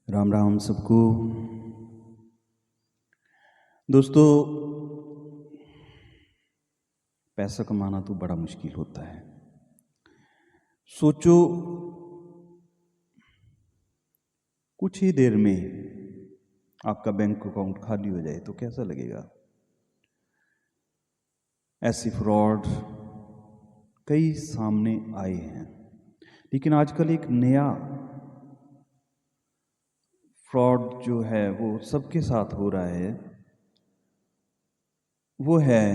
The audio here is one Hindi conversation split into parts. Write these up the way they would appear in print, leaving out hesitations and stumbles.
राम राम सबको। दोस्तों, पैसा कमाना तो बड़ा मुश्किल होता है। सोचो, कुछ ही देर में आपका बैंक अकाउंट खाली हो जाए तो कैसा लगेगा। ऐसे फ्रॉड कई सामने आए हैं, लेकिन आजकल एक नया फ्रॉड जो है वो सबके साथ हो रहा है, वो है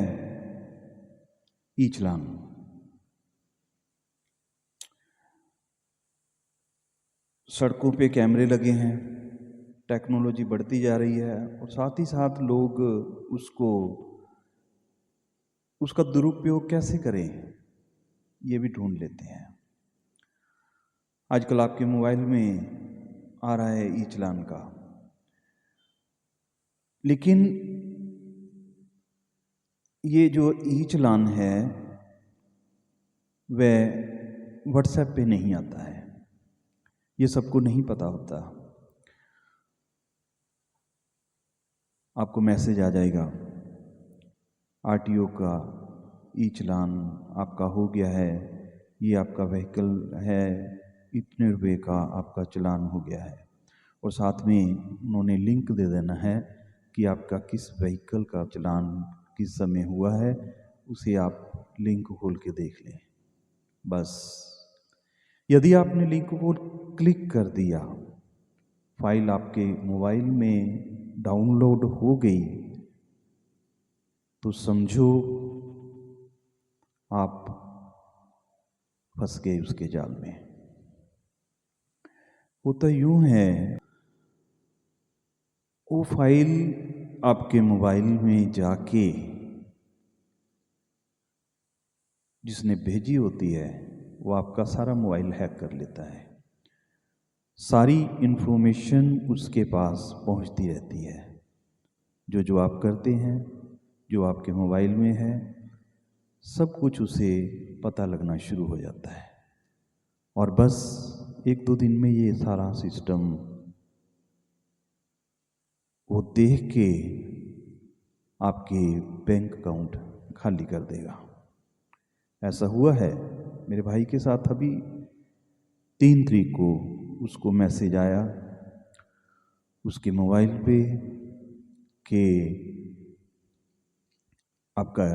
ई चालान। सड़कों पे कैमरे लगे हैं, टेक्नोलॉजी बढ़ती जा रही है और साथ ही साथ लोग उसका दुरुपयोग कैसे करें ये भी ढूंढ लेते हैं। आजकल आपके मोबाइल में आ रहा है ई चालान का, लेकिन ये जो ई चालान है वह व्हाट्सएप पे नहीं आता है, ये सबको नहीं पता होता। आपको मैसेज आ जाएगा आरटीओ का, ई चालान आपका हो गया है, ये आपका व्हीकल है, इतने रुपए का आपका चालान हो गया है। और साथ में उन्होंने लिंक दे देना है कि आपका किस व्हीकल का चालान किस समय हुआ है, उसे आप लिंक खोल के देख लें। बस यदि आपने लिंक को क्लिक कर दिया, फाइल आपके मोबाइल में डाउनलोड हो गई, तो समझो आप फंस गए उसके जाल में। वो तो यूं है, वो फाइल आपके मोबाइल में जाके जिसने भेजी होती है वो आपका सारा मोबाइल हैक कर लेता है। सारी इंफॉर्मेशन उसके पास पहुंचती रहती है। जो आप करते हैं, जो आपके मोबाइल में है, सब कुछ उसे पता लगना शुरू हो जाता है। और बस 1-2 दिन में ये सारा सिस्टम वो देख के आपके बैंक अकाउंट खाली कर देगा। ऐसा हुआ है मेरे भाई के साथ। अभी 3 तारीख को उसको मैसेज आया उसके मोबाइल पे कि आपका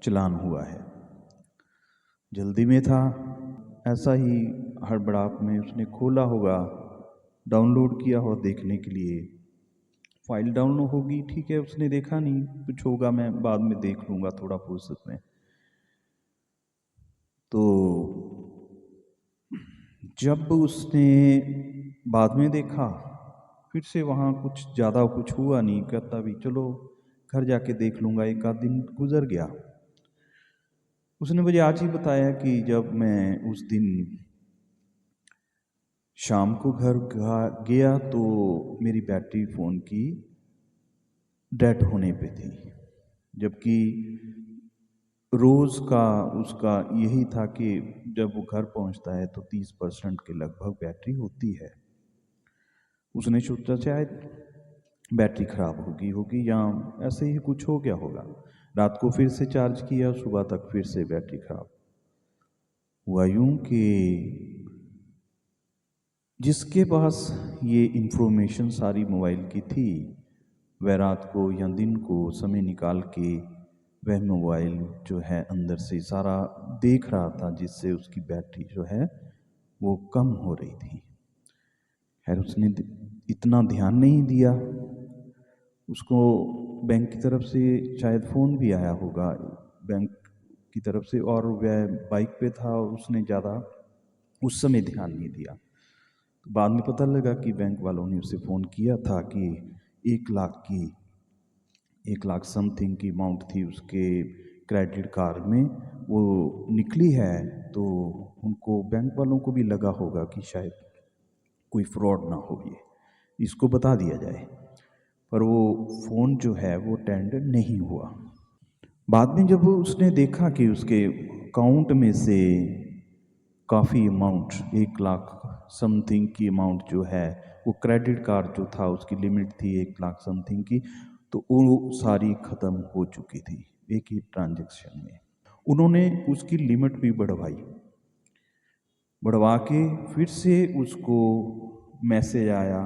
चालान हुआ है। जल्दी में था, ऐसा ही हड़बड़ाहट में उसने खोला होगा, डाउनलोड किया हो देखने के लिए। फाइल डाउनलोड होगी, ठीक है, उसने देखा नहीं, कुछ होगा, मैं बाद में देख लूँगा थोड़ा फुर्सत में। तो जब उसने बाद में देखा, फिर से वहाँ कुछ ज़्यादा कुछ हुआ नहीं, कहता भी चलो घर जाके देख लूँगा। 1 आध दिन गुजर गया। उसने मुझे आज ही बताया कि जब मैं उस दिन शाम को घर गया तो मेरी बैटरी फ़ोन की डेड होने पे थी, जबकि रोज़ का उसका यही था कि जब वो घर पहुंचता है तो 30% के लगभग बैटरी होती है। उसने सोचा शायद बैटरी खराब होगी या ऐसे ही कुछ हो गया होगा। रात को फिर से चार्ज किया, सुबह तक फिर से बैटरी खराब। हुआ यूं कि जिसके पास ये इंफॉर्मेशन सारी मोबाइल की थी, वह रात को या दिन को समय निकाल के वह मोबाइल जो है अंदर से सारा देख रहा था, जिससे उसकी बैटरी जो है वो कम हो रही थी। खैर उसने इतना ध्यान नहीं दिया। उसको बैंक की तरफ से शायद फ़ोन भी आया होगा बैंक की तरफ से, और वह बाइक पे था और उसने ज़्यादा उस समय ध्यान नहीं दिया। तो बाद में पता लगा कि बैंक वालों ने उसे फ़ोन किया था कि 1 लाख समथिंग की अमाउंट थी उसके क्रेडिट कार्ड में, वो निकली है। तो उनको बैंक वालों को भी लगा होगा कि शायद कोई फ्रॉड ना हो, ये इसको बता दिया जाए। पर वो फ़ोन जो है वो अटेंड नहीं हुआ। बाद में जब उसने देखा कि उसके अकाउंट में से काफ़ी अमाउंट 1 लाख समथिंग की अमाउंट जो है, वो क्रेडिट कार्ड जो था उसकी लिमिट थी 1 लाख समथिंग की, तो वो सारी ख़त्म हो चुकी थी एक ही ट्रांजैक्शन में। उन्होंने उसकी लिमिट भी बढ़वा के फिर से उसको मैसेज आया,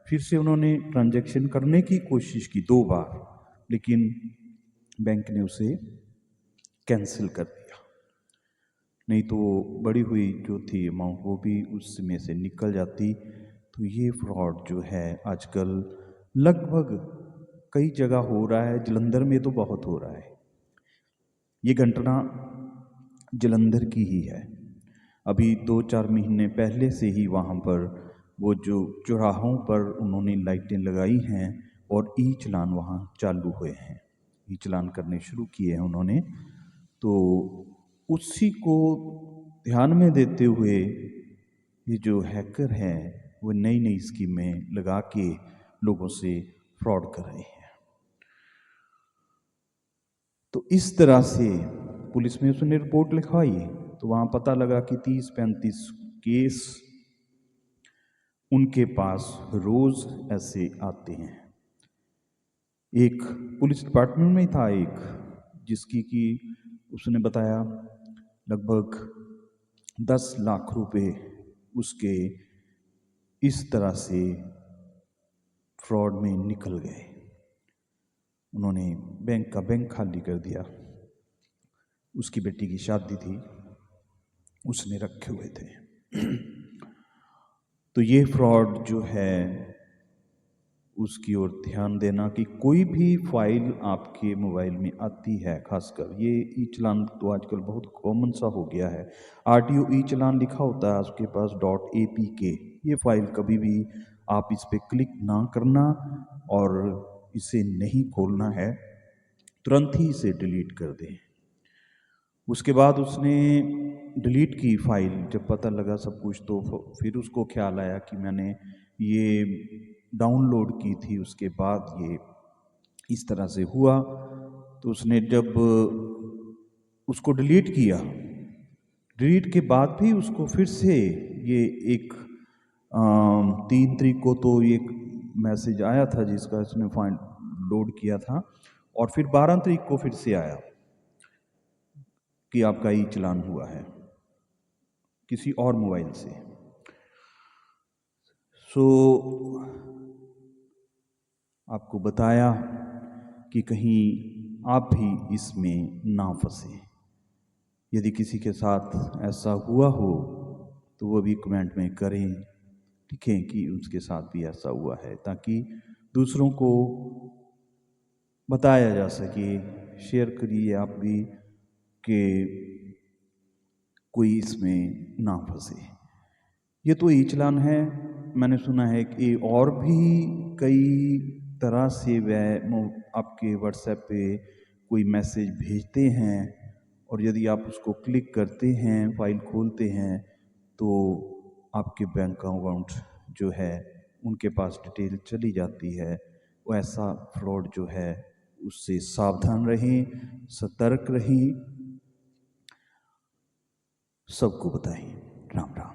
फिर से उन्होंने ट्रांजैक्शन करने की कोशिश की 2 बार, लेकिन बैंक ने उसे कैंसिल कर दिया। नहीं तो बढ़ी हुई जो थी अमाउंट वो भी उसमें से निकल जाती। तो ये फ्रॉड जो है आजकल लगभग कई जगह हो रहा है, जलंधर में तो बहुत हो रहा है। ये घटना जलंधर की ही है। अभी 2-4 महीने पहले से ही वहाँ पर वो जो चौराहों पर उन्होंने लाइटें लगाई हैं और ई चलान वहाँ चालू हुए हैं, ई चलान करने शुरू किए हैं उन्होंने। तो उसी को ध्यान में देते हुए ये जो हैकर हैं वो नई नई स्कीमें लगा के लोगों से फ्रॉड कर रहे हैं। तो इस तरह से पुलिस में उसने रिपोर्ट लिखवाई, तो वहाँ पता लगा कि 30-35 केस उनके पास रोज ऐसे आते हैं। एक पुलिस डिपार्टमेंट में था एक, जिसकी कि उसने बताया लगभग 10 लाख रुपए उसके इस तरह से फ्रॉड में निकल गए। उन्होंने बैंक का बैंक खाली कर दिया। उसकी बेटी की शादी थी, उसने रखे हुए थे। तो ये फ्रॉड जो है उसकी ओर ध्यान देना कि कोई भी फाइल आपके मोबाइल में आती है, खासकर ये ई चलान तो आजकल बहुत कॉमन सा हो गया है। आरटीओ ई चलान लिखा होता है उसके पास .apk, ये फाइल कभी भी आप इस पे क्लिक ना करना और इसे नहीं खोलना है, तुरंत ही इसे डिलीट कर दें। उसके बाद उसने डिलीट की फाइल, जब पता लगा सब कुछ, तो फिर उसको ख्याल आया कि मैंने ये डाउनलोड की थी, उसके बाद ये इस तरह से हुआ। तो उसने जब उसको डिलीट किया, डिलीट के बाद भी उसको फिर से ये एक 3 तारीख को तो ये मैसेज आया था जिसका उसने फाइल लोड किया था, और फिर 12 तारीख को फिर से आया कि आपका ई चलान हुआ है किसी और मोबाइल से। सो आपको बताया कि कहीं आप भी इसमें ना फंसे। यदि किसी के साथ ऐसा हुआ हो तो वो भी कमेंट में करें, ठीक है, कि उसके साथ भी ऐसा हुआ है, ताकि दूसरों को बताया जा सके। शेयर करिए आप भी कि कोई इसमें ना फंसे। ये तो ई चलान है। मैंने सुना है कि और भी कई तरह से वह आपके व्हाट्सएप पे कोई मैसेज भेजते हैं, और यदि आप उसको क्लिक करते हैं, फाइल खोलते हैं, तो आपके बैंक अकाउंट जो है उनके पास डिटेल चली जाती है। वो ऐसा फ्रॉड जो है उससे सावधान रहें, सतर्क रहें, सबको बताएं। राम राम।